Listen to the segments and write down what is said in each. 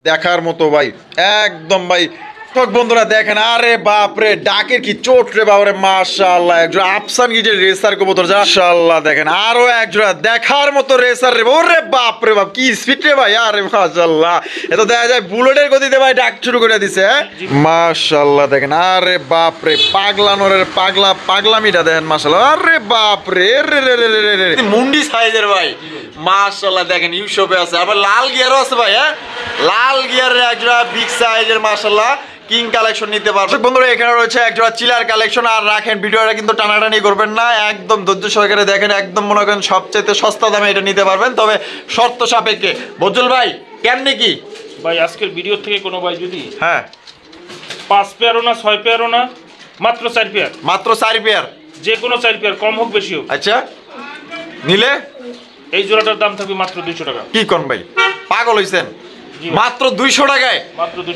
দেখার মতো ভাই, একদম ভাই। বন্ধুরা দেখেন, আরে বাপরে ডাকের কি চোট রে বাপরে, মাশাআল্লাহ একজোড়া আফসান কি যে রেসার কবুতর, মাশাআল্লাহ দেখেন আরো একজোড়া দেখার মতো রেসার রে, ওরে বাপরে বাপ কি স্পিড রে ভাই, আরে মাশাআল্লাহ এত দেখা যায় বুলেটের গতিতে ভাই ডাক শুরু করে দিছে। মাশাআল্লাহ দেখেন, আরে বাপরে পাগলানোরের পাগলামিটা দেখেন, মাশাআল্লাহ আরে বাপরে রে রে রে রে রে মুন্ডি সাইজের ভাই, মাশাআল্লাহ দেখেন ইউসবে আছে, আবার লাল গিয়ারও আছে ভাই। হ্যাঁ, লাল গিয়ারের একজোড়া বিগ সাইজের মাশাআল্লাহ কিং কালেকশন নিতে পারবে বন্ধুরা। এখানে রয়েছে একজোড়া চিলার কালেকশন। আর রাখেন ভিডিওটা কিন্তু টানাটানি করবেন না, একদম ধৈর্য সহকারে দেখেন, একদম মনে করেন সবচেয়ে সস্তা দামে এটা নিতে পারবেন, তবে শর্ত সাপেক্ষে। বজল ভাই কেমনে কি ভাই আজকের ভিডিও থেকে কোনো ভাই যদি হ্যাঁ 5 পেয়ারও না 6 পেয়ারও না মাত্র 4 পেয়ার, মাত্র 4 পেয়ার, যে কোনো 4 পেয়ার কম হোক বেশি হোক, আচ্ছা নিলে এই জোড়াটার দাম থাকবে মাত্র 200 টাকা। কি কোন ভাই পাগল হইছেন, মাত্র 200 টাকায়।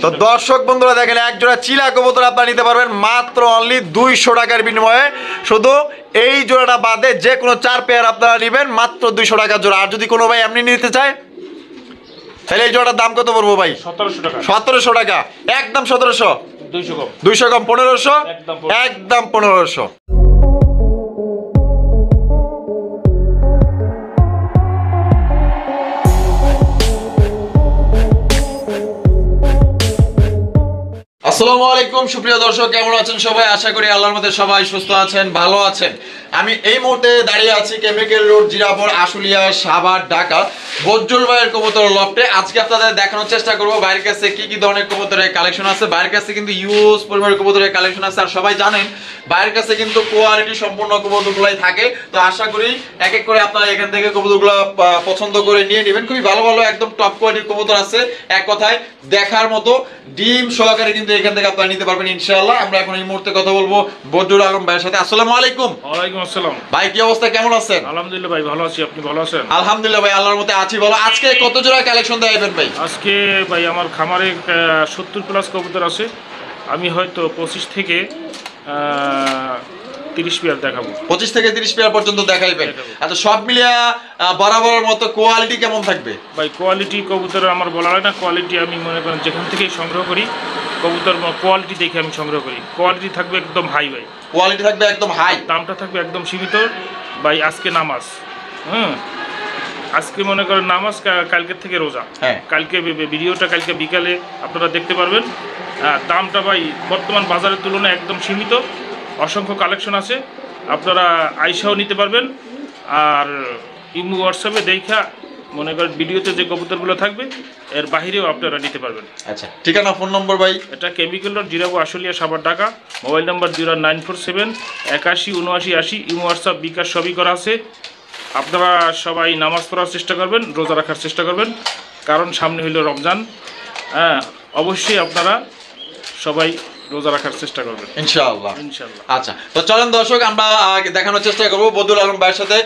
তো 200 দর্শক বন্ধুরা দেখেন, এক জোড়া চিলা কবুতর আপনারা নিতে পারবেন মাত্র অনলি 200 টাকার বিনিময়ে। শুধু এই জোড়াটা বাদে যে কোনো 4 পেয়ার আপনারা নেবেন মাত্র 200 টাকা জোড়া। আর যদি কোনো ভাই এমনি নিতে চায় তাহলে এই জোড়াটার দাম কত পড়বো ভাই? 1700 টাকা। 1700 টাকা, একদম 1700, 200 কম, 200 কম 1500, একদম 1500। আসসালামু আলাইকুম সুপ্রিয় দর্শক, কেমন আছেন সবাই? আশা করি আল্লাহর মধ্যে সবাই সুস্থ আছেন, ভালো আছেন। আমি এই মুহূর্তে দাঁড়িয়ে আছি কেমিক্যাল রোড, জিরাপুর, আশুলিয়া, সাভার, ঢাকা বজ্জল ভাইয়ের কবুতর লফটে। আজকে আপনাদের দেখানোর চেষ্টা করবো বাইরের কাছে কি কি ধরনের কবুতরের কালেকশন আছে। বাইরের কাছে কিন্তু ইউজ পরিমাণের কবুতরের কালেকশন আছে, আর সবাই জানেন বাইরের কাছে কিন্তু কোয়ালিটি সম্পূর্ণ কবুতরগুলাই থাকে। তো আশা করি এক এক করে আপনারা এখান থেকে কবুতরগুলো পছন্দ করে নিয়ে নেবেন। খুবই ভালো ভালো একদম টপ কোয়ালিটির কবুতর আছে, এক কথায় দেখার মতো ডিম সহকারে কিন্তু এখান থেকে আপনারা নিতে পারবেন ইনশাআল্লাহ। আমরা এখন এই মুহূর্তে কথা বলবো বজরুল আলম ভাইয়ের সাথে। আসসালামু আলাইকুম। ওয়ালাইকুম আসসালাম ভাই, কি অবস্থা, কেমন আছেন? আলহামদুলিল্লাহ ভাই ভালো আছি, আপনি ভালো আছেন? আলহামদুলিল্লাহ ভাই, আল্লাহর মতে আছি ভালো। আজকে কত জোড়া কালেকশন দেখাবেন ভাই? আজকে ভাই আমার খামারে 70 প্লাস কবুতর আছে, আমি হয়তো 25 থেকে 30 পেয়ার দেখাবো। 25 থেকে 30 পেয়ার পর্যন্ত দেখাইবেন। আচ্ছা, সব মিলিয়ে বরাবরের মতো কোয়ালিটি কেমন থাকবে ভাই? কোয়ালিটি কবুতর আমার বলা হয় না, কোয়ালিটি আমি মনে করেন যেখান থেকে সংগ্রহ করি কবুতর কোয়ালিটি দেখে আমি সংগ্রহ করি। কোয়ালিটি থাকবে একদম হাই ভাই, কোয়ালিটি থাকবে একদম হাই, দামটা থাকবে একদম সীমিত ভাই। আজকে নামাজ, আজকে মনে করেন নামাজ, কালকের থেকে রোজা। কালকে ভিডিওটা কালকে বিকালে আপনারা দেখতে পারবেন। দামটা ভাই বর্তমান বাজারের তুলনায় একদম সীমিত, অসংখ্য কালেকশন আছে, আপনারা আইসাও নিতে পারবেন। আর ইমো হোয়াটসঅ্যাপে দেখা মনে করেন ভিডিওতে যে কবুতরগুলো থাকবে এর বাহিরেও আপনারা নিতে পারবেন। আচ্ছা, ঠিকানা ফোন নম্বর ভাই? এটা chemical road, Jirapur, Ashulia, Savar, Dhaka. Mobile number 0947 81 79 80। Imo WhatsApp bKash সবই করা আছে। আপনারা সবাই নামাজ পড়ার চেষ্টা করবেন, রোজা রাখার চেষ্টা করবেন, কারণ সামনে হইল রমজান। অবশ্যই আপনারা সবাই রোজা রাখার চেষ্টা করবেন ইনশাআল্লাহ। ইনশাআল্লাহ। আচ্ছা, তো চলেন দর্শক আমরা দেখানোর চেষ্টা করবো। বদরুল আলম ভাইয়ের সাথে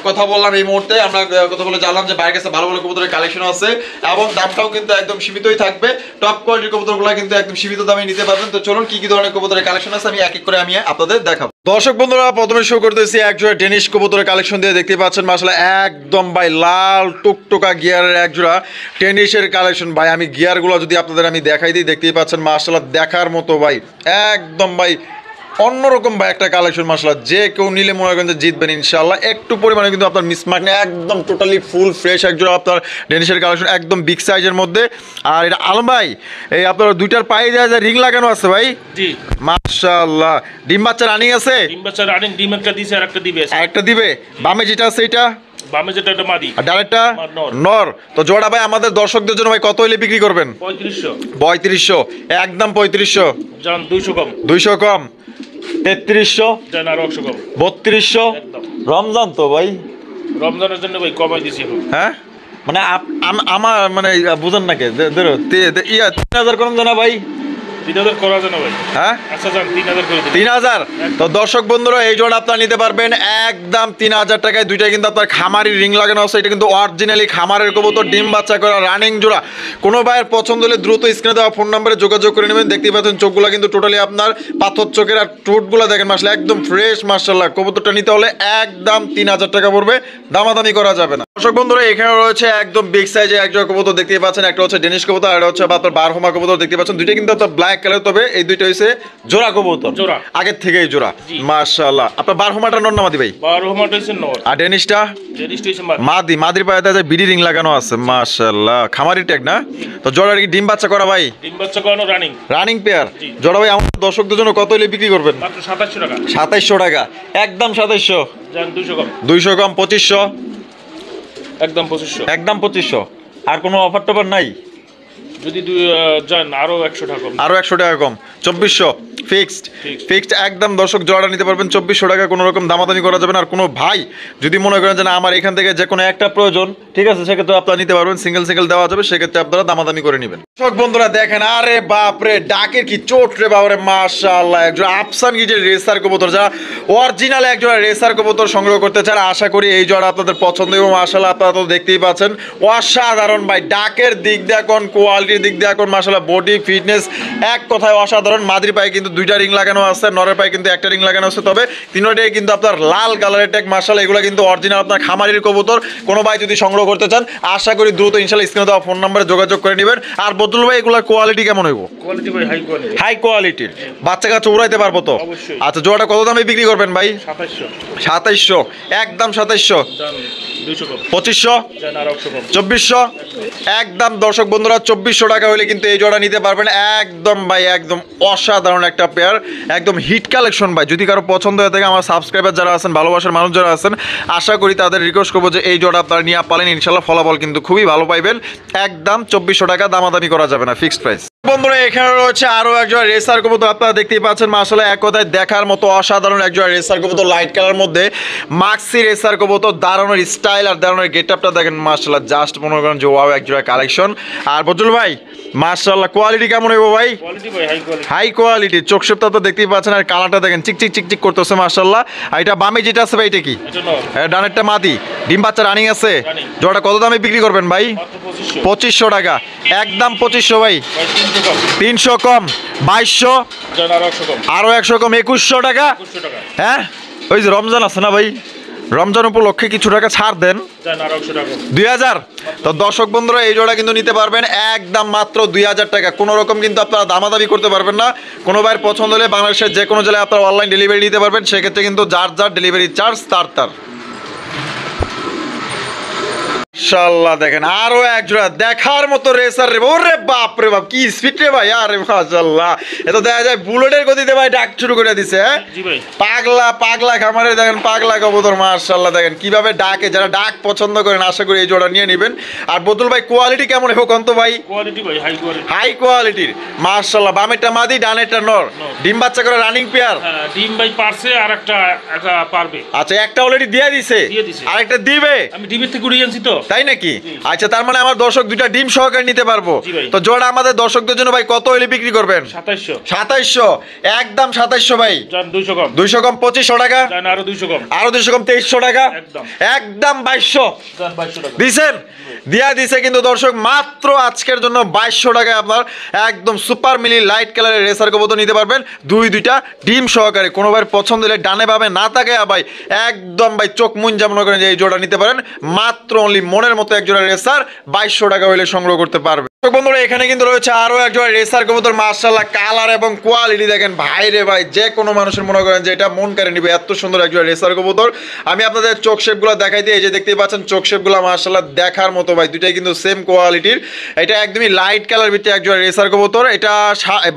কথা বললাম এই মুহূর্তে, আমরা কথা বলে জানলাম যে বাইরের কাছে ভালো ভালো কবুতরের কালেকশন আছে এবং দামটাও কিন্তু একদম সীমিতই থাকবে। টপ কোয়ালিটির কবুতরগুলো কিন্তু একদম সীমিত দামে নিতে পারবেন। তো চলুন কি কি ধরনের কবুতরের কালেকশন আছে আমি এক এক করে আপনাদের দেখাবো। দর্শক বন্ধুরা, প্রথমে শো করতেছি একজোড়া ডেনিশ কবুতরের কালেকশন দিয়ে। দেখতে পাচ্ছেন মাশাআল্লাহ একদম ভাই লাল টুকটুকা গিয়ারের একজোড়া টেনিসের কালেকশন ভাই। আমি গিয়ারগুলো যদি আপনাদের আমি দেখাই দিই, দেখতেই পাচ্ছেন মাশাআল্লাহ দেখার মতো ভাই, একদম ভাই অন্যরকম ভাই একটা কালেকশন। মাশাআল্লাহ যে কেউ নিলে মনে করেন যে জিতবেন ইনশাআল্লাহ। একটু পরিমাণে কিন্তু আপনার মিসমার্ক নেই, একদম টোটালি ফুল ফ্রেশ একজোড়া আপনার ডেনিশের কালেকশন, একদম বিগ সাইজের মধ্যে। আর এটা আলম ভাই এই আপনার দুইটার পায়ে দেওয়া যায় রিং লাগানো আছে ভাই। জি মাশাআল্লাহ। ডিম বাচ্চা রানিং আছে? ডিম বাচ্চা রানিং, ডিম একটা দিছে আর একটা দিবে। একটা দিবে, বামে যেটা আছে এটা, বামে যেটা এটা মাদি আর ডাইরেক্টটা নর। তো জোড়া ভাই আমাদের দর্শকদের জন্য ভাই কত হইলে বিক্রি করবেন? 3500। 3500, একদম 3500। জান 200 কম। 200 কম, 3300। জান আর 100 কম, 3200। রমজান তো ভাই, রমজানের জন্য ভাই কমাই দিছি এখন। হ্যাঁ মানে আমার মানে বুঝেন নাকি 3000 কম জানা ভাই? 3000 করা যায় না ভাই। হ্যাঁ আচ্ছা যান 3000 করে দিন। 3000। তো দর্শক বন্ধুরা এই জোড়া আপনারা নিতে পারবেন একদম 3000 টাকায়। দুইটা কিন্তু আপনার খামারি রিং লাগানো আছে, এটা কিন্তু অরিজিনালি খামারের কবুতর, ডিম বাচ্চা করা রানিং জোড়া। কোনো ভাইয়ের পছন্দ হলে দ্রুত স্ক্রিনে দেওয়া ফোন নম্বরে যোগাযোগ করে নেবেন। দেখতেই পাচ্ছেন চোখগুলো কিন্তু টোটালি আপনার পাথর চোখের, আর ঠোঁটগুলো দেখেন মাশাআল্লাহ একদম ফ্রেশ মাশাআল্লাহ। কবুতরটা নিতে হলে একদম 3000 টাকা পড়বে, দামাদামি করা যাবে না। দর্শক বন্ধুরা এখানে রয়েছে একদম বিগ সাইজে এক জোড়া কবুতর দেখতেই পাচ্ছেন, একটা হচ্ছে ডেনিশ কবুতর আর একটা হচ্ছে আপনার বারহমা কবুতর দেখতে পাচ্ছেন। দুইটা কিন্তু আপনার ব্ল্যাক কালার, তবে এই দুইটা হইছে জোড়া কবুতর, জোড়া আগের থেকেই জোড়া মাশাআল্লাহ। আপনার বারহমাটা নর না মাদি ভাই? বারহমাটা হইছে নর, আর ডেনিশটা মাদি। মাদির পায়ে দেখা যায় বিডি রিং লাগানো আছে মাশাআল্লাহ, খামারি ট্যাগ না? তো জোড়ার কি ডিম বাচ্চা করা ভাই? ডিম বাচ্চা করানো রানিং, রানিং পেয়ার জোড়া ভাই। আমাদের দর্শকদের জন্য কত হলে বিক্রি করবেন? মাত্র 2700 টাকা। 2700 টাকা, একদম 2700। জান 200 কম। 200 কম 2500, একদম 2500। একদম 2500। আর কোনো অফার টফার নাই? যদি যান আরো 100 টাকা কম। আরো 100 টাকা কম, 2400 ফিক্সড। ফিক্সড একদম দর্শক, জোড়াটা নিতে পারবেন 2400 টাকা, কোনো রকম দামাদামি করা যাবে না। আর কোনো ভাই যদি মনে করেন যে না আমার এখান থেকে যে কোনো একটা প্রয়োজন, ঠিক আছে, সেক্ষেত্রে আপনারা নিতে পারবেন, সিঙ্গেল সিঙ্গেল দেওয়া যাবে, সেক্ষেত্রে আপনারা দামাদামি করে নেবেন। দর্শক বন্ধুরা দেখেন, আরে বাপ রে ডাকের কি চোট রে বাবরে মাশাআল্লাহ। একজন আফসান গিজের রেসার কবুতর, যারা অরিজিনাল একজন রেসার কবুতর সংগ্রহ করতে চান, আশা করি এই জোড়া আপনাদের পছন্দ এবং মাশাআল্লাহ আপনারা তো দেখতেই পাচ্ছেন অসাধারণ ভাই। ডাকের দিক দিয়ে এখন, কোয়ালিটির দিক দিয়ে এখন মাশাআল্লাহ, বডি ফিটনেস এক কথায় অসাধারণ। মাদির পায়ে কিন্তু দুইটা রিং লাগানো আছে, নরের পায়ে কিন্তু একটা রিং লাগানো আছে, তবে তিনটাই কিন্তু আপনার লাল কালারের ট্যাগ মাশাআল্লাহ। এগুলো কিন্তু অরিজিনাল আপনার খামারির কবুতর। কোনো ভাই যদি সংগ্রহ করতে চান, আশা করি দ্রুত ইনশাআল্লাহ স্ক্রিনে দেওয়া ফোন নম্বরে যোগাযোগ করে নেবেন। আর বদুল ভাই এগুলোর কোয়ালিটি কেমন হইব? কোয়ালিটি ভাই হাই কোয়ালিটি, হাই কোয়ালিটির। বাচ্চা কাচ্চা উড়াইতে পারবো তো? অবশ্যই। আচ্ছা জোড়াটা কত দামে বিক্রি করবেন ভাই? 2700। 2700, একদম 2700। জান 200 কম। 2500, জান আর 100 কম। 2400, একদম দর্শক বন্ধুরা 2400 টাকা হলে কিন্তু এই জোড়া নিতে পারবেন। একদম ভাই একদম অসাধারণ একটা পেয়ার, একদম হিট কালেকশন ভাই। যদি কারো পছন্দ হয়ে থাকে, আমার সাবস্ক্রাইবার যারা আছেন, ভালোবাসার মানুষ যারা আছেন, আশা করি তাদের রিকোয়েস্ট করবো যে এই জোড়া আপনারা নিয়ে পালেন, ইনশাল্লাহ ফলাফল কিন্তু খুবই ভালো পাইবেন। একদম 2400 টাকা, দামাদামি করা যাবে না, ফিক্সড প্রাইস। বন্ধুরা এখানে রয়েছে আরো একজন রেসার কবুতর, আপনারা দেখতেই পাচ্ছেন মাশাআল্লাহ এক কথায় দেখার মতো অসাধারণ একজন রেসার কবুতর, লাইট কালার মধ্যে মাক্সি রেসার কবুতর। দাঁড়ানোর স্টাইল আর দাঁড়ানোর গেটআপটা দেখেন মাশাআল্লাহ, জাস্ট মনে করেন যে ওয়াও একজোড়া কালেকশন। আর বজুল ভাই মাশাআল্লাহ কোয়ালিটি কেমন হইব ভাই? কোয়ালিটি ভাই হাই কোয়ালিটি, হাই কোয়ালিটি। চোখ শেপটা তো দেখতেই পাচ্ছেন, আর কালারটা দেখেন চিকচিক চিকচিক করতেছে মাশাআল্লাহ। আর এটা বামে যেটা আছে ভাই এটা কি? এটা নর, ডানেরটা মাদি, ডিম বাচ্চা রানিং আছে। রানিং। জোড়াটা কত দামে বিক্রি করবেন ভাই? মাত্র 2500। 2500 টাকা, একদম 2500 ভাই। ভাই 300 কম। 300 কম 2200, জান আর 100 কম। আরো 100 কম 2100 টাকা। 2100 টাকা। হ্যাঁ ওই যে রমজান আছে না ভাই, রমজান উপলক্ষে কিছু টাকা ছাড় দেন। জান আর 100 টাকা। 2000। তো দর্শক বন্ধুরা এই জোড়া কিন্তু নিতে পারবেন একদম মাত্র 2000 টাকা। কোনো রকম কিন্তু আপনারা দামাদামি করতে পারবেন না। কোনো ভাইয়ের পছন্দ হলে বাংলাদেশের যে কোনো জেলায় আপনারা অনলাইন ডেলিভারি নিতে পারবেন, সেক্ষেত্রে কিন্তু যার যার ডেলিভারি চার্জ তার। মাশাআল্লাহ দেখেন আরো এক জোড়া দেখার মতো রেসার রে, ওরে বাপ রে বাপ কি স্পিড রে ভাই। আরে মাশাআল্লাহ, এত দেখা যায় বুলেটের গতিতে ভাই ডাক শুরু করে দিছে। হ্যাঁ জি ভাই। পাগলা খামারে দেখেন পাগলা কবুতর মাশাআল্লাহ, দেখেন কিভাবে ডাকে। যারা ডাক পছন্দ করেন আশা করি এই জোড়া নিয়ে নেবেন। আর বদুল ভাই কোয়ালিটি কেমন হবে কোন তো ভাই? কোয়ালিটি ভাই হাই কোয়ালিটি, হাই কোয়ালিটির মাশাআল্লাহ। বামেরটা মাদি, ডানেরটা নর, ডিম বাচ্চা করে রানিং পেয়ার। হ্যাঁ ডিম ভাই পারছে, আর একটা পারবে। আচ্ছা একটা অলরেডি দিয়ে দিছে, আরেকটা দিবে। আমি ডিমের থেকে উড়িয়ে আনছি তো, তাই নাকি? আচ্ছা তার মানে আমার দর্শক দুইটা ডিম সহকারে নিতে পারবো। তো জোড়া আমাদের দর্শকদের জন্য ভাই কত হলে বিক্রি করবেন? 2700। 2700, একদম 2700 ভাই। জান 200 কম। 200 কম 2500 টাকা। জান আরো 200 কম। আরো 200 কম 2300 টাকা। একদম। একদম 2200। জান 2200 টাকা। দিছেন? দিয়া দিছে কিন্তু দর্শক মাত্র আজকের জন্য 2200 টাকায় আপনার একদম সুপার মিলি লাইট কালারের রেসার কবুতর নিতে পারবেন, দুইটা ডিম সহকারে। কোনো ভাই পছন্দ হলে ডানে ভাবে না থাকে ভাই একদম ভাই চোখ মুন যেমন করেন যে এই জোড়া নিতে পারেন মাত্র অনলি মনের মতো এক জোড়া রেসার 2200 টাকা হলে সংগ্রহ করতে পারবে। বন্ধুরা এখানে কিন্তু রয়েছে আরো এক জোড়া রেসার কবুতর মাশাআল্লাহ, কালার এবং কোয়ালিটি দেখেন ভাই রে ভাই, যে কোনো মানুষের মনে করেন যে এটা মন কেড়ে নিবে, এত সুন্দর এক জোড়া রেসার কবুতর। আমি আপনাদের চোখ শেপগুলো দেখাই দিই, এই যে দেখতেই পাচ্ছেন চোখ শেপগুলো মাশাআল্লাহ দেখার মতো ভাই, দুইটাই কিন্তু সেম কোয়ালিটির। এটা একদমই লাইট কালার ভিতরে এক জোড়া রেসার কবুতর। এটা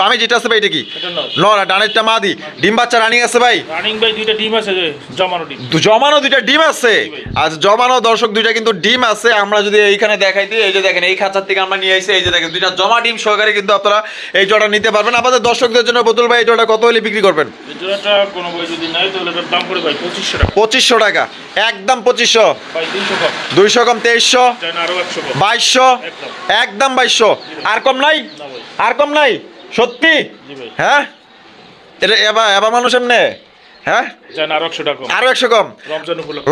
বামে যেটা আছে ভাই এটা কি? এটা নর। নর, আর ডানেরটা মাদি, ডিম বাচ্চা রানিং আছে ভাই। রানিং ভাই দুইটা ডিম আছে, জমানো ডিম। জমানো দুইটা ডিম আছে। আচ্ছা জমানো দর্শক দুইটা কিন্তু ডিম আছে। আমরা যদি এইখানে দেখাই দিই, এই যে দেখেন এই খাঁচার থেকে আমরা নিয়ে আইছি, এই যে দেখেন দুইটা জমা ডিম সহকারে কিন্তু আপনারা এই জোড়া নিতে পারবেন। আমাদের দর্শকদের জন্য বদুল ভাই এই জোড়া কত হলে বিক্রি করবেন? এই জোড়াটা কোনো ভাই যদি নাই তাহলে এটার দাম পড়ে ভাই 2500 টাকা। 2500 টাকা, একদম 2500। ভাই 200 কম। 200 কম 2300, জান আরো 100 কম। 2200, একদম। একদম 2200। আর কম নাই? না ভাই। আর কম নাই? সত্যি? জি ভাই। হ্যাঁ, এটা এবার মানুষ এমনি? হ্যাঁ, জান আরো 100 টাকা কম। আরো 100 কম রমজান উপলক্ষে।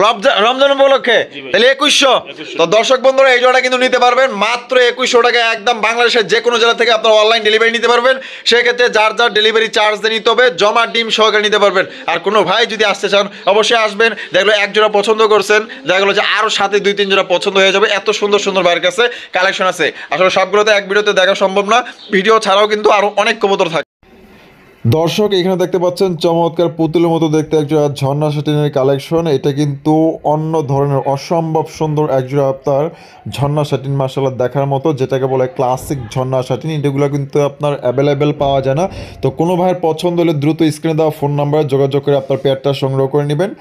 রমজান উপলক্ষে জি ভাই। তাহলে 2100। 2100 তো দর্শক বন্ধুরা এই জোড়াটা কিন্তু নিতে পারবেন মাত্র 2100 টাকা, একদম বাংলাদেশের যে কোনো জেলা থেকে আপনারা অনলাইন ডেলিভারি নিতে পারবেন। সেক্ষেত্রে যার যার ডেলিভারি চার্জ দিয়ে নিতে হবে, জমা ডিম সহকারে নিতে পারবেন। আর কোনো ভাই যদি আসতে চান অবশ্যই আসবেন, দেখলো এক জোড়া পছন্দ করছেন, দেখা গেলো যে আরো সাথে 2-3 জোড়া পছন্দ হয়ে যাবে। এত সুন্দর সুন্দর ভাইয়ের কাছে কালেকশন আছে, আসলে সবগুলোতে এক ভিডিওতে দেখা সম্ভব না, ভিডিও ছাড়াও কিন্তু আরো অনেক কবুতর থাকে। দর্শক এখানে দেখতে পাচ্ছেন চমৎকার পুতুলের মতো দেখতে একজোড়া ঝর্ণা শাটিনের কালেকশন। এটা কিন্তু অন্য ধরনের অসম্ভব সুন্দর একজোড়া আপনার ঝর্ণা শাটিন, মাশাআল্লাহ দেখার মতো, যেটাকে বলে ক্লাসিক ঝর্ণা শাটিন। এগুলো কিন্তু আপনার অ্যাভেলেবেল পাওয়া যায় না। তো কোনো ভাইয়ের পছন্দ হলে দ্রুত স্ক্রিনে দেওয়া ফোন নাম্বারে যোগাযোগ করে আপনার পেয়ারটা সংগ্রহ করে নেবেন।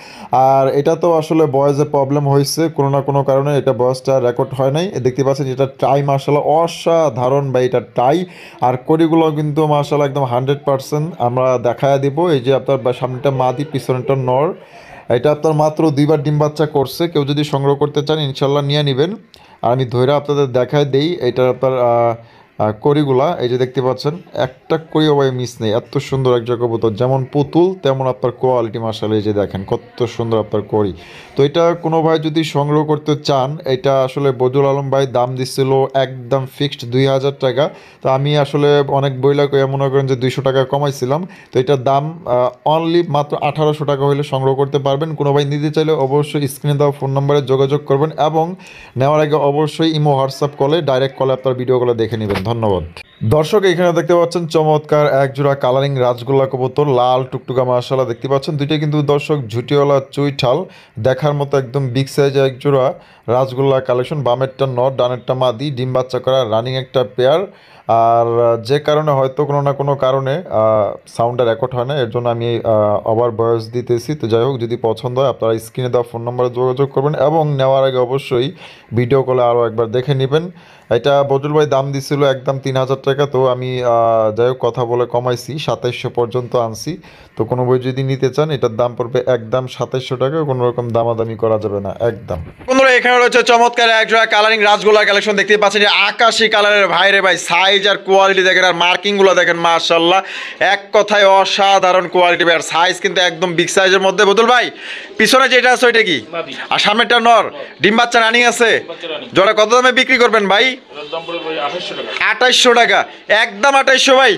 আর এটা তো আসলে ভয়েসে প্রবলেম হয়েছে কোনো না কোনো কারণে, এটা ভয়েসটা রেকর্ড হয় নাই। দেখতে পাচ্ছেন এটা টাই, মাশাআল্লাহ অসাধারণ বা এটা টাই। আর কড়িগুলো কিন্তু মাশাআল্লাহ একদম 100% আমরা দেখায় দিব। এই যে আপনার সামনেটা মাদি, পিছনেটা নর। এটা আপনার মাত্র 2বার ডিম বাচ্চা করছে। কেউ যদি সংগ্রহ করতে চান ইনশাল্লাহ নিয়ে নেবেন। আর আমি ধৈর্য আপনাদের দেখায় দেই এটা আপনার কড়িগুলা। এই যে দেখতে পাচ্ছেন একটা কড়িও ভাই মিস নেই, এত সুন্দর এক কবুতর, যেমন পুতুল তেমন আপনার কোয়ালিটি মাশাআল্লাহ। এই যে দেখেন কত সুন্দর আপনার কড়ি। তো এটা কোনো ভাই যদি সংগ্রহ করতে চান, এটা আসলে বজুল আলম ভাই দাম দিচ্ছিল একদম ফিক্সড 2000 টাকা। তো আমি আসলে অনেক বইলা কইয়া মনে করেন যে 200 টাকা কমাইছিলাম। তো এটার দাম অনলি মাত্র 1800 টাকা হলে সংগ্রহ করতে পারবেন। কোনো ভাই নিতে চাইলে অবশ্যই স্ক্রিনে দেওয়া ফোন নাম্বারে যোগাযোগ করবেন, এবং নেওয়ার আগে অবশ্যই ইমো হোয়াটসঅ্যাপ কলে ডাইরেক্ট কলে আপনার ভিডিওগুলো দেখে নেবেন। ধন্যবাদ। দর্শক এখানে দেখতে পাচ্ছেন চমৎকার একজোড়া কালারিং রাজগোল্লা কবুতর, লাল টুকটুকা মাশাআল্লাহ দেখতে পাচ্ছেন। দুইটা কিন্তু দর্শক ঝুটিওয়ালা চুইঠাল, দেখার মতো একদম বিগ সাইজ একজোড়া রাজগোল্লা কালেকশন। বামেরটা নর, ডানেরটা মাদি, ডিম বাচ্চা করা রানিং একটা পেয়ার। আর যে কারণে হয়তো কোনো না কোনো কারণে সাউন্ডটা রেকর্ড হয় না, এর জন্য আমি ওভার ভয়েস দিতেছি। তো যাই হোক, যদি পছন্দ হয় আপনারা স্ক্রিনে দেওয়া ফোন নম্বরে যোগাযোগ করবেন, এবং নেওয়ার আগে অবশ্যই ভিডিও কলে আরও একবার দেখে নেবেন। এটা বজুল ভাই দাম দিছিল একদম 3000 টাকা। তো আমি যাই হোক কথা বলে কমাইছি, 2700 পর্যন্ত আনছি। তো কোনো বই যদি নিতে চান এটার দাম পড়বে একদম 2700 টাকা, কোনো রকম দামাদামি করা যাবে না একদম। বন্ধুরা এখানে রয়েছে চমৎকার একজোড়া কালারিং রাজগোল্লার কালেকশন। দেখতে পাচ্ছেন যে আকাশি কালারের ভাইরে ভাই, সাইজ আর কোয়ালিটি দেখেন, আর মার্কিংগুলো দেখেন মাশাআল্লাহ, এক কথায় অসাধারণ কোয়ালিটি ভাই। আর সাইজ কিন্তু একদম বিগ সাইজের মধ্যে। বদুল ভাই পিছনে যেটা আছে ওইটা কি? আর সামনেটা নর, ডিম বাচ্চা রানিং আছে। জোড়া কত দামে বিক্রি করবেন ভাই? 2800 টাকা, একদম 2800 ভাই,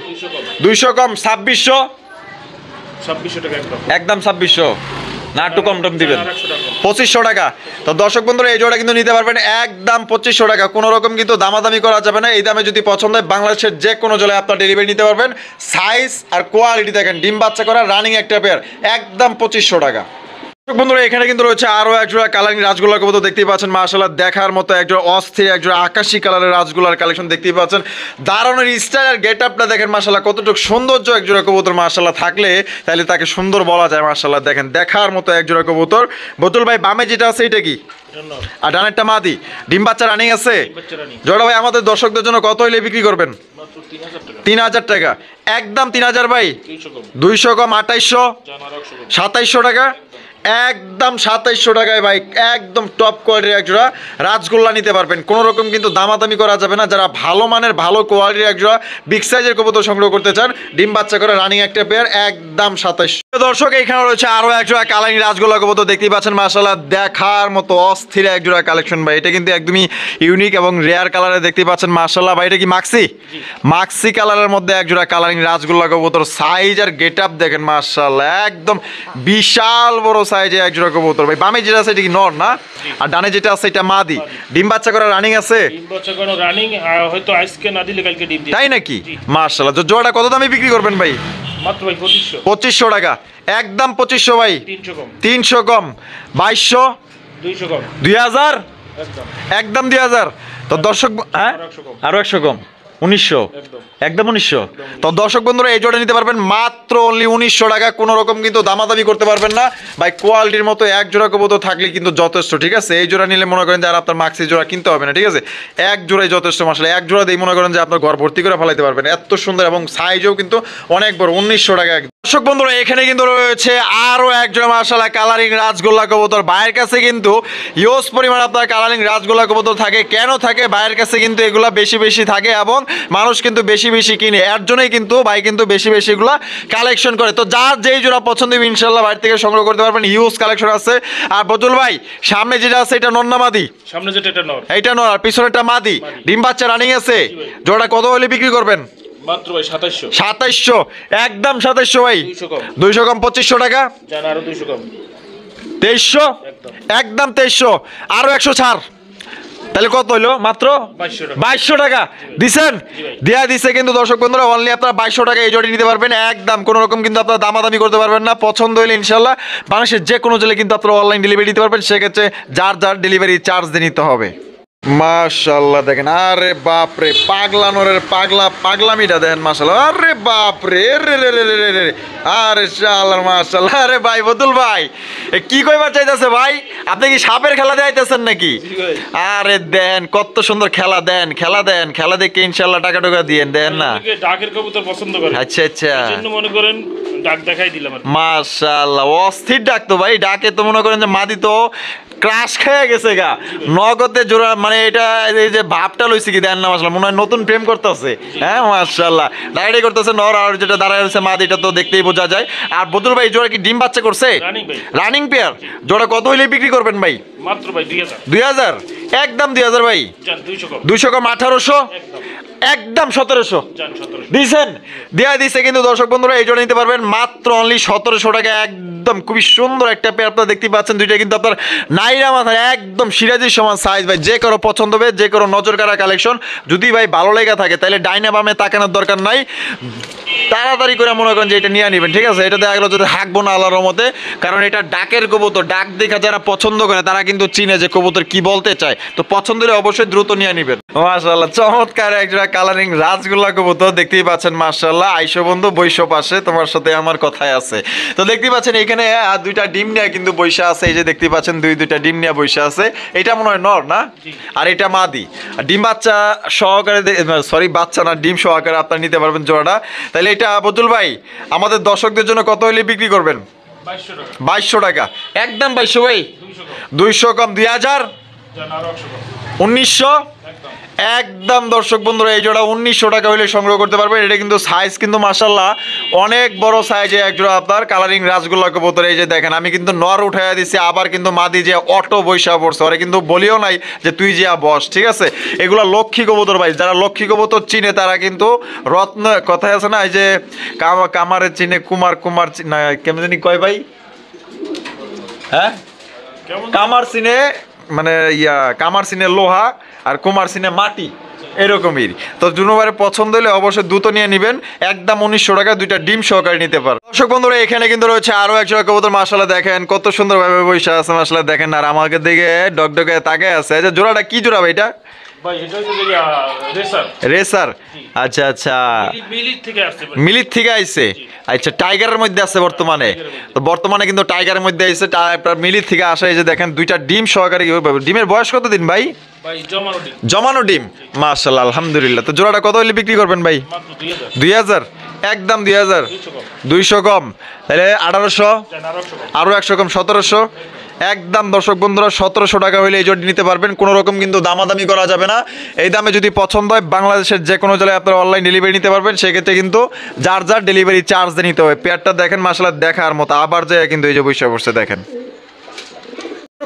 200 কম, 2600 টাকা একদম 2600 না, একটু কম টম দিবেন, 2500 টাকা। তো দর্শক বন্ধুরা এই জোড়া কিন্তু নিতে পারবেন একদম 2500 টাকা, কোনো রকম কিন্তু দামাদামি করা যাবে না। এই দামে যদি পছন্দ হয় বাংলাদেশের যে কোনো জেলায় আপনার ডেলিভারি নিতে পারবেন। সাইজ আর কোয়ালিটি দেখেন, ডিম বাচ্চা করা রানিং একটা পেয়ার, একদম 2500 টাকা। বন্ধুরা এখানে কিন্তু রয়েছে আরো একজোড়া কালারিং রাজগোল্লা কবুতর, দেখতেই পাচ্ছেন মাশাআল্লাহ দেখার মতো একজোড়া অস্থির একজোড়া আকাশি কালারের রাজগোল্লার কালেকশন দেখতেই পাচ্ছেন। দারুণের স্টাইল আর গেট আপটা দেখেন মাশাআল্লাহ, কতটুকু সৌন্দর্য একজোড়া কবুতর মাশাআল্লাহ থাকলে তাহলে তাকে সুন্দর বলা যায় মাশাআল্লাহ। দেখেন দেখার মতো একজোড়া কবুতর। বতুল ভাই বামে যেটা আছে এটা কি? আর ডানেরটা মাদি, ডিম বাচ্চা রানিং আছে। জোড়া ভাই আমাদের দর্শকদের জন্য কত হইলে বিক্রি করবেন? 3000 টাকা, একদম 3000 ভাই, 200 কম, 2800, 2700 টাকা, একদম 2700 টাকায় ভাই, একদম টপ কোয়ালিটির একজোড়া রাজগোল্লা নিতে পারবেন। কোনো রকম কিন্তু দামাদামি করা যাবে না। যারা ভালো মানের ভালো কোয়ালিটির একজোড়া বিগ সাইজের কবুতর সংগ্রহ করতে চান, ডিম বাচ্চা করে রানিং একটা পেয়ার, একদম 2700। দর্শক এখানে রয়েছে আরো একজোড়া কালারিং রাজগোল্লা কবুতর, দেখতেই পাচ্ছেন মাশাআল্লাহ দেখার মতো অস্থির একজোড়া কালেকশন ভাই। এটা কিন্তু একদমই ইউনিক এবং রেয়ার কালারে দেখতেই পাচ্ছেন মাশাআল্লাহ ভাই। এটা কি মাক্সি? মাক্সি কালারের মধ্যে একজোড়া কালারিং রাজগোল্লা কবুতর, সাইজ আর গেট আপ দেখেন মাশাআল্লাহ, একদম বিশাল বড় সাইজে একজোড়া কবুতর ভাই। বামে যেটা আছে এটা কি নর না? আর ডানে যেটা আছে এটা মাদি, ডিম বাচ্চা করা রানিং আছে। ডিম বাচ্চা করা রানিং, হয়তো আজকে না দিলে কালকে ডিম দিবে। তাই নাকি? মাশাআল্লাহ। জোড়াটা কত দামে বিক্রি করবেন ভাই? মাত্র ভাই 2500। 2500 টাকা, একদম 2500 ভাই, 300 কম, 300 কম, 2200, 200 কম, 2000, একদম একদম 2000। তো দর্শক হ্যাঁ আরো 100 কম, 1900, একদম 1900। তো দর্শক বন্ধুরা এই জোড়া নিতে পারবেন মাত্র অনলি 1900 টাকা, কোনো রকম কিন্তু দামাদামি করতে পারবেন না ভাই। কোয়ালিটির মতো এক জোড়া কবুতর থাকলে কিন্তু যথেষ্ট, ঠিক আছে? এই জোড়া নিলে মনে করেন যে আর আপনার মাক্সি জোড়া কিনতে হবে না, ঠিক আছে? এক জোড়াই যথেষ্ট মাশাআল্লাহ, এক জোড়া দিয়ে মনে করেন যে আপনার ঘর ভর্তি করে ফেলাইতে পারবেন, এত সুন্দর এবং সাইজও কিন্তু অনেক বড়, 1900 টাকা। দর্শক বন্ধুরা এখানে কিন্তু রয়েছে আরো এক জোড়া মাশাআল্লাহ কালারিং রাজগোল্লা কবুতর। ভাইয়ের কাছে কিন্তু ইউজ পরিমাণ আপনার কালারিং রাজগোল্লা কবুতর থাকে। কেন থাকে? ভাইয়ের কাছে কিন্তু এগুলা বেশি বেশি থাকে এবং মানুষ কিন্তু বেশি বেশি কিনে, এর জন্যই কিন্তু ভাই কিন্তু বেশি বেশিগুলো কালেকশন করে। তো যার যেই জোড়া পছন্দ হবে ইনশাল্লাহ বাইরে থেকে সংগ্রহ করতে পারবেন, হিউজ কালেকশন আছে। আর বজুল ভাই সামনে যেটা আছে এটা নর না মাদি? সামনে যেটা এটা নর, এইটা নর, আর পিছনেটা মাদি। ডিম বাচ্চা রানিং আছে। জোড়া কত হলে বিক্রি করবেন? মাত্র ভাই 2700। 2700, একদম 2700 ভাই। 200 কম, 200 কম 2500 টাকা। জান আরো 200 কম, 2300, একদম 2300, আরো 100 ছাড়। তাহলে কত হইলো? মাত্র 2200 টাকা দিছেন। দেয়া দিছে কিন্তু দর্শক বন্ধুরা, অনলি আপনারা 2200 টাকা এই জোড়ি নিতে পারবেন একদম, কোনো রকম কিন্তু আপনারা দামাদামি করতে পারবেন না। পছন্দ হইলে ইনশাল্লাহ বাংলাদেশের যে কোনো জেলায় কিন্তু আপনারা অনলাইন ডেলিভারি দিতে পারবেন, সেক্ষেত্রে যার যার ডেলিভারি চার্জ দিয়ে নিতে হবে। মাশাআল্লাহ দেখেন, আরে বাপ রে, পাগলা নরের পাগলামিটা দেখেন মাশাআল্লাহ। আরে বাপ রে রে রে রে রে রে, আরে শালা মাশাআল্লাহ। আরে ভাই বদুল ভাই কি কইবার চাইতেছে ভাই? আপনি কি সাপের খেলা দেখাইতেছেন নাকি? আরে দেন কত সুন্দর খেলা, দেন খেলা, দেন খেলা দেখে ইনশাআল্লাহ টাকা টাকা দিয়েন, দেন না। ডাকের কবুতর পছন্দ করে। আচ্ছা আচ্ছা, এজন্য মনে করেন ডাক দেখাই দিলাম। মাশাআল্লাহ অস্থির ডাক তো ভাই। ডাকে তো মনে করেন যে মাদি তো ক্রাশ খেয়ে গেছে গা, নগদে জোড়া। মানে এটা এই যে ভাবটা লইছে কি দেন না মাশাআল্লাহ, মনে হয় নতুন প্রেম করতেছে। হ্যাঁ মাশাআল্লাহ, ডাইরেক্ট করতেছে নর, আর যেটা দাঁড়ায় রয়েছে মাদি, এটা তো দেখতেই বোঝা যায়। আর বদুল ভাই জোড়া কি ডিম বাচ্চা করছে? Running pair. জোড়া কত হইলে বিক্রি করবেন ভাই? মাত্র ভাই 2000। 2000, একদম 2000 ভাই। 200 কম 1800, একদম 1700 দিছেন। দেয়া দিছে কিন্তু দর্শক বন্ধুরা, এই জন্য নিতে পারবেন মাত্র অনলি 1700 টাকা। একদম খুবই সুন্দর একটা পেয়ার আপনারা দেখতে পাচ্ছেন, দুইটা কিন্তু আপনার নাইরা মাথায় একদম সিরাজির সমান সাইজ ভাই। যে কারো পছন্দ হবে, যে কারো নজর কাড়া কালেকশন যদি ভাই ভালো লেগে থাকে, তাহলে ডাইনে বামে তাকানোর দরকার নাই, তাড়াতাড়ি করে মনে করেন যে এটা নিয়ে নেবেন, ঠিক আছে? এটা দেখা গেলো যদি হাঁকবো না আল্লাহর রহমতে, কারণ এটা ডাকের কবুতর। ডাক দেখা যারা পছন্দ করে তারা কিন্তু চিনে যে কবুতর কি বলতে চায়। তো পছন্দ হলে অবশ্যই দ্রুত নিয়ে নেবেন। মাশাআল্লাহ চমৎকার একজোড়া কালারিং রাজগোল্লা কবুতর দেখতেই পাচ্ছেন মাশাআল্লাহ। আইসো বন্ধু বৈশ্য পাশে, তোমার সাথে আমার কথাই আছে। তো দেখতেই পাচ্ছেন এখানে দুইটা ডিম নিয়ে কিন্তু বৈশা আছে। এই যে দেখতেই পাচ্ছেন দুইটা ডিম নিয়ে বৈশা আছে। এটা মনে হয় নর না, আর এটা মাদি। ডিম বাচ্চা সহকারে, সরি বাচ্চা না, ডিম সহকারে আপনারা নিতে পারবেন জোড়াটা। তাহলে এটা বদুল ভাই আমাদের দর্শকদের জন্য কত হলে বিক্রি করবেন? 2200 টাকা, একদম 2200 ভাই। 200 কম 2000, 1900, একদম দর্শক বন্ধুরা এই জোড়া 1900 টাকা হলে সংগ্রহ করতে পারবেন। এটা কিন্তু সাইজ কিন্তু মাশাআল্লাহ অনেক বড় সাইজে এক জোড়া আপনার কালারিং রাজগোল্লা কবুতর। এই যে দেখেন, আমি কিন্তু নর উঠাইয়া দিছি, আবার কিন্তু মাদি যে অটো বৈশা পড়ছে, ওরা কিন্তু বলিও নাই যে তুই যে বস, ঠিক আছে? এগুলা লক্ষ্মী কবুতর ভাই, যারা লক্ষ্মী কবুতর চিনে তারা কিন্তু রত্ন কথাই আছে না, এই যে কামারে চিনে কুমার না কেমন জানি কয় ভাই, হ্যাঁ কামার চিনে মানে কামার সিনে লোহা আর কুমার সিনে মাটি, এরকমই। তো দুনোবারে পছন্দ হলে অবশ্যই দ্রুত নিয়ে নেবেন, একদম 1900 টাকা দুইটা ডিম সহকারে নিতে পারো। দর্শক বন্ধুরা এখানে কিন্তু রয়েছে আরো একজোড়া কবুতর মাশাআল্লাহ, দেখেন কত সুন্দরভাবে বসে আছে মাশাআল্লাহ, দেখেন। আর আমাকে দিকে ডগডগে তাকায় আছে। যে জোড়াটা কি জোড়া ভাই এটা? রেসার, আচ্ছা আচ্ছা, মিলির থেকে আইছে। আচ্ছা টাইগারের মধ্যে আছে বর্তমানে, তো বর্তমানে কিন্তু টাইগারের মধ্যে আইছে, মিলির থেকে আসা। এই যে দেখেন দুইটা ডিম সহকারে। ডিমের বয়স কত দিন ভাই? জমানো ডিম মাশাআল্লাহ আলহামদুলিল্লাহ। তো জোড়াটা কত হলে বিক্রি করবেন ভাই? 2000, একদম 2000, 200 কম তাহলে 1800, আরো 100 কম 1700, একদম দর্শক বন্ধুরা 1700 টাকা হলে এই জোড়াটি নিতে পারবেন। কোনো রকম কিন্তু দামাদামি করা যাবে না। এই দামে যদি পছন্দ হয় বাংলাদেশের যে কোনো জেলায় আপনারা অনলাইন ডেলিভারি নিতে পারবেন, সেক্ষেত্রে কিন্তু যার যার ডেলিভারি চার্জ দিয়ে নিতে হবে। পেয়ারটা দেখেন মাশাআল্লাহ দেখার মতো, আবার যায় কিন্তু এই যে বৈশা বসে দেখেন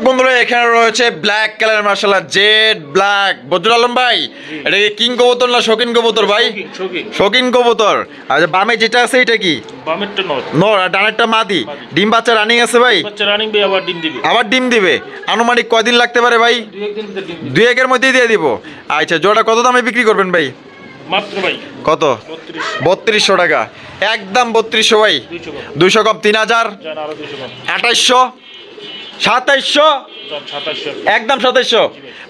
বন্ধুরা। এখানে রয়েছে ব্ল্যাক কালার মাশাআল্লাহ, জেড ব্ল্যাক। বদরুল আলম ভাই এটা কি কিং কবুতর না শৌখিন কবুতর ভাই? শৌখিন কবুতর। আচ্ছা বামে যেটা আছে এটা কি? বামেরটা নর। নর, আর ডানেরটা মাদি। ডিম বাচ্চা রানিং আছে ভাই? বাচ্চা রানিং ভাই, আবার ডিম দিবে। আবার ডিম দিবে। আনুমানিক কয়দিন লাগতে পারে ভাই? 2-1 এর মধ্যেই দিয়ে দিব। আচ্ছা জোড়া কত দামে বিক্রি করবেন ভাই? মাত্র ভাই কত? 3200 টাকা, একদম 3200 ভাই। 200 কম 3000, 2800, 2700, একদম 2700।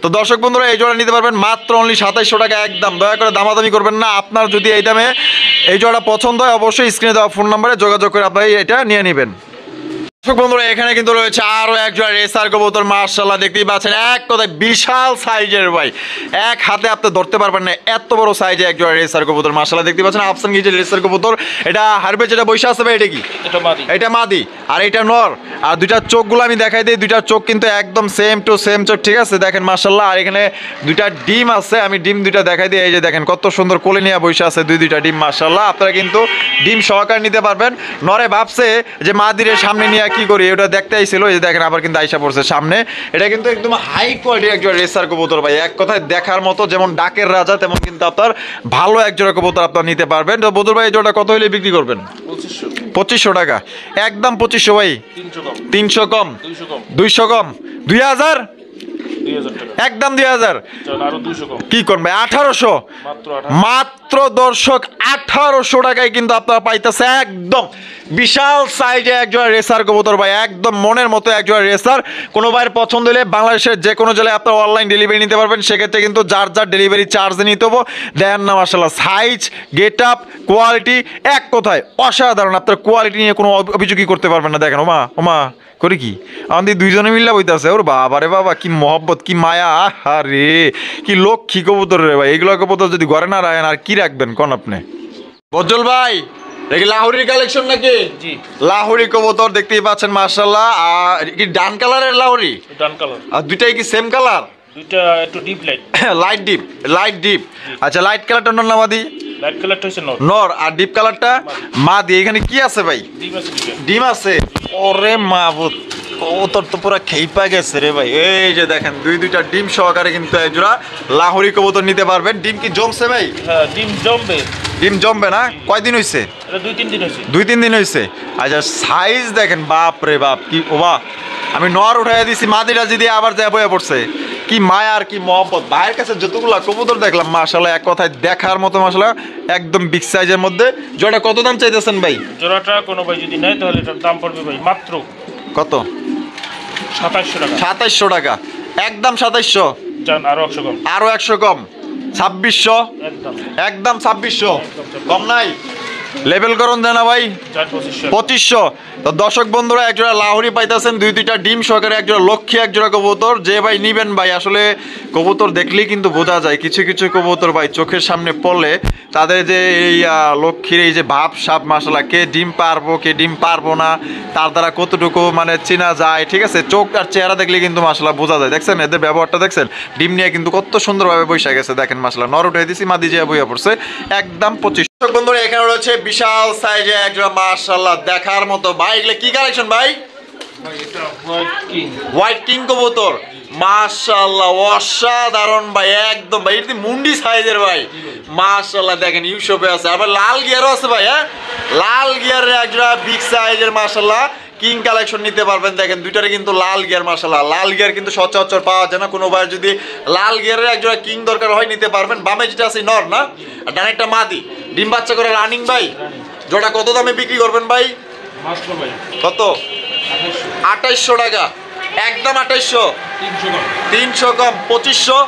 তো দর্শক বন্ধুরা এই জোড়া নিতে পারবেন মাত্র অনলি 2700 টাকা, একদম। দয়া করে দামাদামি করবেন না। আপনার যদি এই দামে এই জোড়া পছন্দ হয় অবশ্যই স্ক্রিনে দেওয়া ফোন নাম্বারে যোগাযোগ করে আপনারা এটা নিয়ে নেবেন। দর্শক বন্ধুরা এখানে কিন্তু রয়েছে আরো এক জোড়া রেসার কবুতর, মাশাআল্লাহ দেখতেই পাচ্ছেন, এক কথায় বিশাল সাইজের ভাই, এক হাতে আপনি ধরতে পারবেন না এত বড় সাইজে এক জোড়া রেসার কবুতর, মাশাআল্লাহ দেখতেই পাচ্ছেন আফসান গিজের রেসার কবুতর। এটা হারবে যেটা বসে আছে ভাই, এটা কি? এটা মাদি আর এটা নর। আর দুইটা চোখগুলো আমি দেখাই দিই, দুইটা চোখ কিন্তু একদম সেম টু সেম চোখ, ঠিক আছে দেখেন মাশাআল্লাহ। আর এখানে দুইটা ডিম আছে, আমি ডিম দুইটা দেখাই দিই, এই যে দেখেন কত সুন্দর কোলে নিয়ে বসে আছে দুইটা ডিম, মাশাআল্লাহ। আপনারা কিন্তু ডিম সহকারে নিতে পারবেন। নরে ভাবছে যে মাদিরের সামনে নিয়ে কি করি, ওটা দেখতে আইছিল, এই যে দেখেন আবার কিন্তু আইসা পড়ছে সামনে। এটা কিন্তু একদম হাই কোয়ালিটির একজন রেসার কবুতর ভাই, এক কথায় দেখার মতো, যেমন ডাকের রাজা তেমন কিন্তু আপনার ভালো এক জোড়া কবুতর আপনার নিতে পারবেন। তো বদর ভাই এই জোড়া কত হলে বিক্রি করবেন? 2500 টাকা, একদম 2500 ভাই, 300 কম, 200 কম, 2000, একদম 2000, কি করবে 1800 মাত্র। দর্শক 1800 টাকায় কিন্তু আপনারা পাইতেছে একদম বিশাল সাইজে একজোড়া রেসার কবুতর ভাই, একদম মনের মতো একজোড়া রেসার। কোনো ভাইয়ের পছন্দ হলে বাংলাদেশের যে কোনো জেলায় আপনারা অনলাইন ডেলিভারি নিতে পারবেন, সেক্ষেত্রে কিন্তু যার যার ডেলিভারি চার্জ নিতে হবো। দেন না মাশাআল্লাহ, সাইজ, গেট আপ, কোয়ালিটি এক কথায় অসাধারণ। আপনার কোয়ালিটি নিয়ে কোনো অভিযোগই করতে পারবেন না। দেখেন ওমা ওমা করি কি আমাদের দুইজনে মিল্লা বইতেছে, ওর বাবা রে বাবা, কি মহব্বত, কি মায়া, আহা রে, কি লক্ষ্মী কবুতর রে ভাই। এগুলো কবুতর যদি ঘরে না রাখেন আর কি রাখবেন কোন আপনি? বজ্জল ভাই দেখি লাহোরি কালেকশন নাকি? জি, লাহোরি কবুতর দেখতেই পাচ্ছেন মাশাআল্লাহ। আর কি ডান কালারের লাহোরি? ডান কালার। আর দুইটাই কি সেম কালার? দুইটা একটু deep light, light deep, light deep. আচ্ছা, লাইট কালারটা নর না মাদি? লাইট কালারটা হচ্ছে নর, নর, আর ডিপ কালারটা মাদি। এখানে কি আছে ভাই? ডিম আছে, ডিম আছে। ওরে মাবুত, কবুতর তো পুরো খেইপা গেছে রে ভাই। এই যে দেখেন দুইটা ডিম সহকারে কিন্তু একজোড়া লাহোরি কবুতর নিতে পারবেন। ডিম কি জমছে ভাই? হ্যাঁ, ডিম জমবে। ডিম জমবে না? কয়দিন হইছে? এটা 2-3 দিন হইছে। 2-3 দিন হইছে। আচ্ছা, সাইজ দেখেন, বাপ রে বাপ, কি ওবা। আমি নর উঠাইয়া দিছি, মাদিরা যদি আবার যায় বয়ে পড়ছে। কি মায়া আর কি মহব্বত। ভাইয়ের কাছে যতগুলো কবুতর দেখলাম মাশাআল্লাহ, এক কথায় দেখার মতো মাশাআল্লাহ, একদম বিগ সাইজের মধ্যে। জোড়া কত দাম চাইতেছেন ভাই? জোড়াটা কোনো ভাই যদি নেয় তাহলে এটার দাম পড়বে ভাই মাত্র কত? 2700 টাকা। 2700 টাকা, একদম 2700। জান আরো 100 কম, আরো 100 কম, 2600, একদম একদম 2600, কম নাই। লেভেল করুন দেন না ভাই, 2500। তো দর্শক বন্ধুরা একজোড়া লাহোরি পাইতেছেন, দুইটা ডিম সহকারে একজোড়া লক্ষ্মী একজোড়া কবুতর। যে ভাই নিবেন ভাই, আসলে কবুতর দেখলেই কিন্তু বোঝা যায়, কিছু কিছু কবুতর ভাই চোখের সামনে পড়লে তাদের যে এই লক্ষ্মীর এই যে ভাব সাপ মাশাআল্লাহ, কে ডিম পারবো কে ডিম পারবো না, তার দ্বারা কতটুকু মানে চেনা যায়, ঠিক আছে। চোখ আর চেহারা দেখলে কিন্তু মাশাআল্লাহ বোঝা যায়। দেখছেন এদের ব্যবহারটা, দেখছেন ডিম নিয়ে কিন্তু কত সুন্দরভাবে বসে গেছে। দেখেন মাশাআল্লাহ, নর উঠে দিছি, মাদি যে বইয়া পড়ছে, একদম 2500। বন্ধুরা এখানে রয়েছে বিশাল সাইজে একজোড়া মাশাআল্লাহ দেখার মতো ভাই। এগুলো কি কালেকশন ভাই? হোয়াইট কিং কবুতর, মাশাআল্লাহ অসাধারণ ভাই, একদম ভাই। এটা মুন্ডি সাইজের ভাই, মাশাআল্লাহ দেখেন ইউসুফে আছে, আবার লাল গিয়ারও আছে ভাই। হ্যাঁ, লাল গিয়ারের একজোড়া বিগ সাইজের মাশাআল্লাহ কিং কালেকশন নিতে পারবেন। দেখেন দুইটারে কিন্তু লাল গিয়ার, মাশাআল্লাহ লাল গিয়ার কিন্তু সচরাচর পাওয়া যায় না। কোনো ভাই যদি লাল গিয়ারের একজোড়া কিং দরকার হয় নিতে পারবেন। বামে যেটা আছে নর না, আর ডানে একটা মাদি, ডিম বাচ্চা করে রানিং ভাই। জোড়া কত দামে বিক্রি করবেন ভাই? কত? 2800 টাকা, একদম 2800, 300 কম, 2500,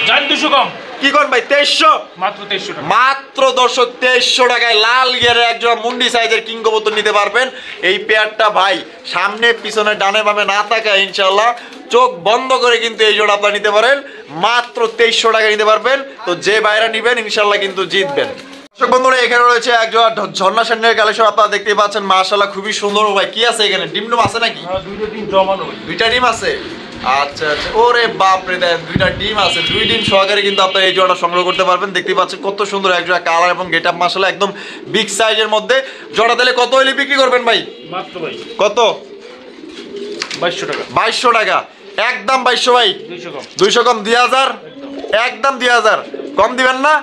200 কম, কি করেন ভাই? 2300, মাত্র 2300 টাকা, মাত্র দর্শক 2300 টাকায় লাল গিয়ারের একজোড়া মুন্ডি সাইজের কিং কবুতর নিতে পারবেন। এই পেয়ারটা ভাই সামনে পিছনে ডানে বামে না তাকায় ইনশাআল্লাহ চোখ বন্ধ করে কিন্তু এই জোড়া আপনারা নিতে পারেন, মাত্র 2300 টাকা নিতে পারবেন। তো যে বাইরা নিবেন ইনশাআল্লাহ কিন্তু জিতবেন। দর্শক বন্ধুরা এখানে রয়েছে একজোড়া ঝর্ণা সেনের কালেকশন, আপনারা দেখতেই পাচ্ছেন মাশাআল্লাহ খুবই সুন্দর ভাই। কি আছে এখানে? ডিম ডুম আছে নাকি? হ্যাঁ, দুইটা ডিম জমানো, দুইটা ডিম আছে। আচ্ছা আচ্ছা, ওরে বাপ রে, দেন দুইটা ডিম আছে, 2 ডিম সহকারে কিন্তু আপনারা এই জোড়াটা সংগ্রহ করতে পারবেন। দেখতেই পাচ্ছেন কত সুন্দর একজোড়া কালার এবং গেট আপ মাশাআল্লাহ একদম বিগ সাইজের মধ্যে। জোড়া দিলে কত হইলে বিক্রি করবেন ভাই? মাত্র ভাই কত? 2200 টাকা, 2200 টাকা, একদম 2200 ভাই, 200 কম, 200 কম, 2000, একদম 2000, কম দিবেন না?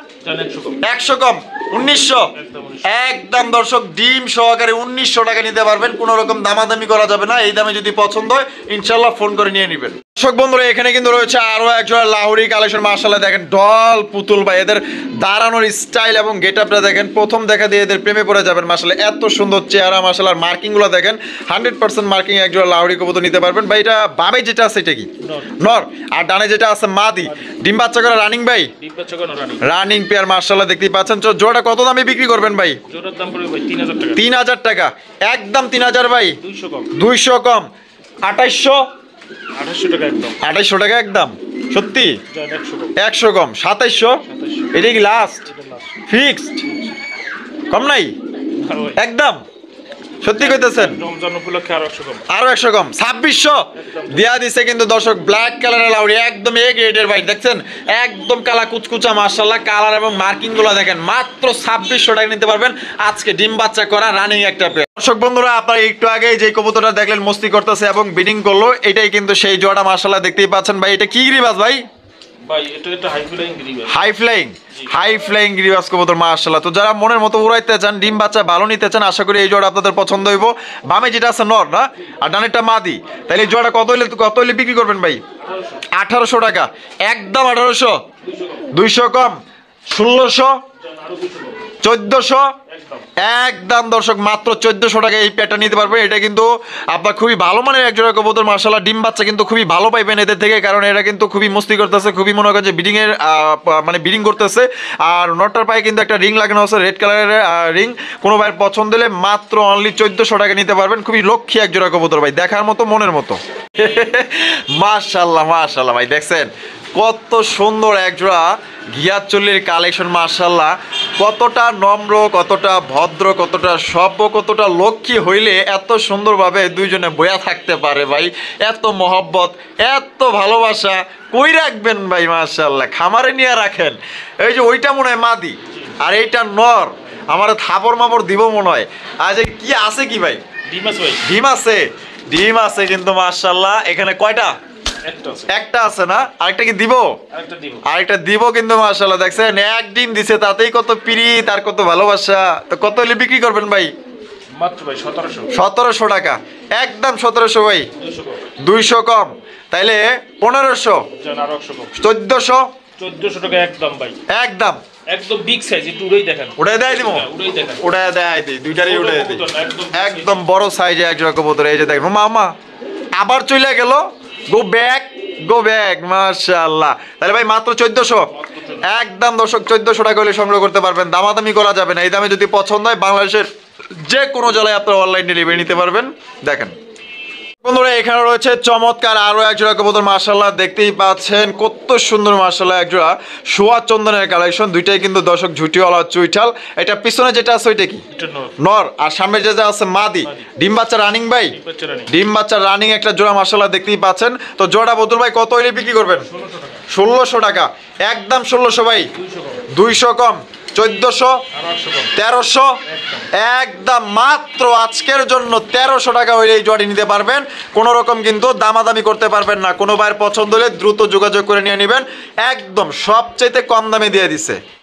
100 কম, 1900, একদম দর্শক ডিম সহকারে 1900 টাকা নিতে পারবেন। কোনো রকম দামাদামি করা যাবে না। এই দামে যদি পছন্দ হয় ইনশাআল্লাহ ফোন করে নিয়ে নেবেন। দর্শক বন্ধুরা এখানে কিন্তু রয়েছে আরো একজোড়া লাহোরি কালেকশন। মাশাআল্লাহ দেখেন ডল পুতুল ভাই, এদের দাঁড়ানোর স্টাইল এবং গেটআপটা দেখেন, প্রথম দেখা দিয়ে এদের প্রেমে পড়ে যাবেন। মাশাআল্লাহ এত সুন্দর চেহারা, মাশাআল্লাহ মার্কিং গুলো দেখেন 100% মার্কিং একজোড়া লাহোরি কবুতর নিতে পারবেন ভাই। এটা বামে যেটা আছে এটা কি নর, আর ডানে যেটা আছে মাদি, ডিম বাচ্চা করা রানিং ভাই, রানিং পেয়ার। মাশাআল্লাহ দেখতেই পাচ্ছেন। জোড়াটা কত দামে বিক্রি করবেন ভাই? জোড়ার দাম পড়বে ভাই 3000 টাকা। 3000 টাকা একদম, 3000 ভাই, 200 কম, 200 কম, 2800 টাকা একদম, 2800 টাকা একদম, সত্যি 100 কম, 100 কম, 2700 এটা কি লাস্ট ফিক্সড? কম নাই একদম, সত্যি কইতেছেন? রমজান উপলক্ষে আরো 100 কম, 2600 দেয়া দিছে কিন্তু দর্শক। ব্ল্যাক কালারের লাউরি একদম এ গ্রেডের ভাই, দেখছেন একদম কালা কুচকুচা মাশাআল্লাহ, কালার এবং মার্কিং গুলো দেখেন। মাত্র 2600 টাকা নিতে পারবেন আজকে ডিম বাচ্চা করা রানিং একটা পেয়ার। দর্শক বন্ধুরা আপনারা একটু আগে যে কবুতরটা দেখলেন মস্তি করতেছে এবং বিডিং করলো, এটাই কিন্তু সেই জোড়া। মাশাআল্লাহ দেখতেই পাচ্ছেন ভাই। এটা কি গিরিবাজ ভাই? ভাই এটা একটা হাই ফ্লাইং গিরিবাজ কবুতর মাশাআল্লাহ। তো যারা মনের মতো উড়াইতে চান, ডিম বাচ্চা ভালো নিতে চান, আশা করি এই জোড়া আপনাদের পছন্দ হইব। বামে যেটা আছে নর না, আর ডানেরটা মাদি, তাহলে এই জোড়াটা কত হইলে বিক্রি করবেন ভাই? 1800 টাকা একদম, 1800, 200 কম, 1600, 1400 একদম দর্শক, মাত্র 1400 টাকা এই পেয়ারটা নিতে পারবেন। এটা কিন্তু আপনার খুবই ভালো মানের একজোড়া কবুতর মাশাআল্লাহ। ডিম বাচ্চা কিন্তু খুবই ভালো পাইবেন এদের থেকে, কারণ এরা কিন্তু খুবই মস্তি করতেছে, খুবই মনে করেন যে ব্রিডিং এর মানে ব্রিডিং করতেছে। আর নটটার পায়ে কিন্তু একটা রিং লাগানো আছে, রেড কালারের রিং। কোনো ভাইয়ের পছন্দ হলে মাত্র অনলি 1400 টাকা নিতে পারবেন। খুবই লক্ষ্মী একজোড়া কবুতর ভাই, দেখার মতো মনের মতো। মাশাআল্লাহ মাশাআল্লাহ ভাই, দেখছেন কত সুন্দর একজোড়া ঘিয়াচল্লির কালেকশন। মাশাআল্লাহ কতটা নম্র, কতটা ভদ্র, কতটা সভ্য, কতটা লক্ষ্মী হইলে এত সুন্দরভাবে দুইজনে বয়া থাকতে পারে ভাই। এত মহব্বত, এত ভালোবাসা কই রাখবেন ভাই? মাশাআল্লাহ খামারে নিয়ে রাখেন। এই যে ওইটা মনে হয় মাদি আর এইটা নর, আমার থাপড় মাপড় দিব মনে হয়। আজ কি আছে কি ভাই? ডিম আছে, ডিম আছে কিন্তু মাশাআল্লাহ। এখানে কয়টা? একটা আছে না? আরেকটা কি দিব? আরেকটা দিব কিন্তু মাশাআল্লাহ। দেখছেন এক ডিম দিছে, তাতেই কত পিরিত আর কত ভালোবাসা। তো কত হলে বিক্রি করবেন ভাই? মাত্র ভাই 1700 টাকা একদম, 1700 ভাই, 200 কম, তাইলে 1500, 1400 টাকা একদম ভাই, একদম একদম বিগ সাইজ। একটু উড়াই দেখেন, উড়াই দেয় দিমু, উড়াই দেয় দিই, দুইটারই উড়াই দিই। একদম বড় সাইজে একজোড়া কবুতর। এই যে দেখুন মামা আবার চলে গেল, গো ব্যাক, গো ব্যাক মাশাআল্লাহ। তাহলে ভাই মাত্র 1400 একদম দর্শক, 1400 টাকা হলে সংগ্রহ করতে পারবেন। দামাদামি করা যাবে না। এই দামে যদি পছন্দ হয় বাংলাদেশের যে কোনো জেলায় আপনারা অনলাইন ডেলিভারি নিতে পারবেন। দেখেন বন্ধুরা এখানে রয়েছে চমৎকার আরো একজোড়া কবুতর মাশাআল্লাহ, দেখতেই পাচ্ছেন কত সুন্দর মাশাআল্লাহ একজোড়া সোয়া চন্দনের কালেকশন। দুইটাই কিন্তু দর্শক ঝুটিওয়ালা চুইঠাল। এটা পিছনে যেটা আছে ওইটা কি নর, আর সামনে যেটা আছে মাদি। ডিম বাচ্চা রানিং ভাই, ডিম বাচ্চা রানিং একটা জোড়া মাশাআল্লাহ দেখতেই পাচ্ছেন। তো জোড়া বদল ভাই কত হইলে বিক্রি করবেন? 1600 টাকা একদম, 1600 ভাই, 200 কম, 1400, 1300 একদম, মাত্র আজকের জন্য 1300 টাকা হইলে এই জোড়াটি নিতে পারবেন। কোনো রকম কিন্তু দামাদামি করতে পারবেন না। কোনো ভাইয়ের পছন্দ হলে দ্রুত যোগাযোগ করে নিয়ে নেবেন, একদম সবচাইতে কম দামে দিয়ে দিছে।